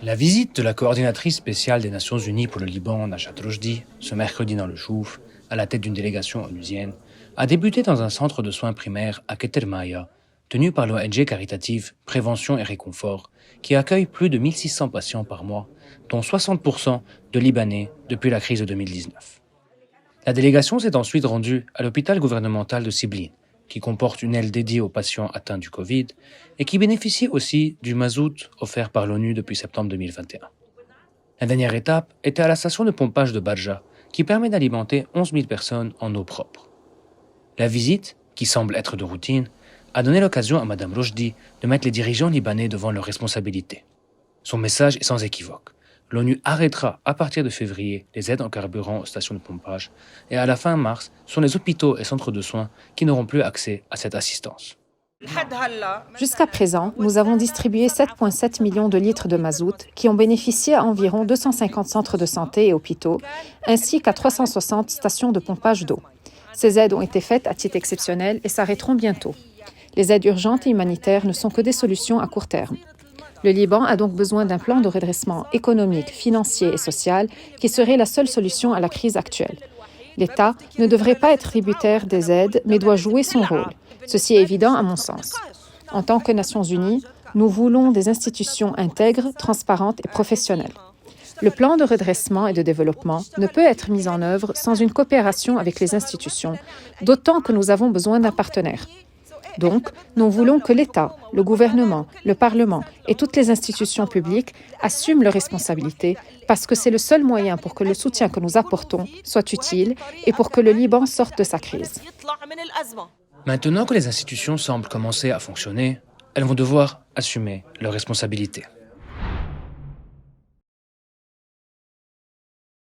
La visite de la coordinatrice spéciale des Nations Unies pour le Liban, Najat Rojdi, ce mercredi dans le Chouf, à la tête d'une délégation onusienne, a débuté dans un centre de soins primaires à Keter tenu par l'ONG caritative Prévention et Réconfort, qui accueille plus de 1600 patients par mois, dont 60% de Libanais depuis la crise de 2019. La délégation s'est ensuite rendue à l'hôpital gouvernemental de Sibline, qui comporte une aile dédiée aux patients atteints du Covid et qui bénéficie aussi du mazout offert par l'ONU depuis septembre 2021. La dernière étape était à la station de pompage de Barja, qui permet d'alimenter 11 000 personnes en eau propre. La visite, qui semble être de routine, a donné l'occasion à Mme Rojdi de mettre les dirigeants libanais devant leurs responsabilités. Son message est sans équivoque. L'ONU arrêtera à partir de février les aides en carburant aux stations de pompage et à la fin mars, ce sont les hôpitaux et centres de soins qui n'auront plus accès à cette assistance. Jusqu'à présent, nous avons distribué 7,7 millions de litres de mazout qui ont bénéficié à environ 250 centres de santé et hôpitaux, ainsi qu'à 360 stations de pompage d'eau. Ces aides ont été faites à titre exceptionnel et s'arrêteront bientôt. Les aides urgentes et humanitaires ne sont que des solutions à court terme. Le Liban a donc besoin d'un plan de redressement économique, financier et social qui serait la seule solution à la crise actuelle. L'État ne devrait pas être tributaire des aides, mais doit jouer son rôle. Ceci est évident à mon sens. En tant que Nations Unies, nous voulons des institutions intègres, transparentes et professionnelles. Le plan de redressement et de développement ne peut être mis en œuvre sans une coopération avec les institutions, d'autant que nous avons besoin d'un partenaire. Donc, nous voulons que l'État, le gouvernement, le Parlement et toutes les institutions publiques assument leurs responsabilités parce que c'est le seul moyen pour que le soutien que nous apportons soit utile et pour que le Liban sorte de sa crise. Maintenant que les institutions semblent commencer à fonctionner, elles vont devoir assumer leurs responsabilités.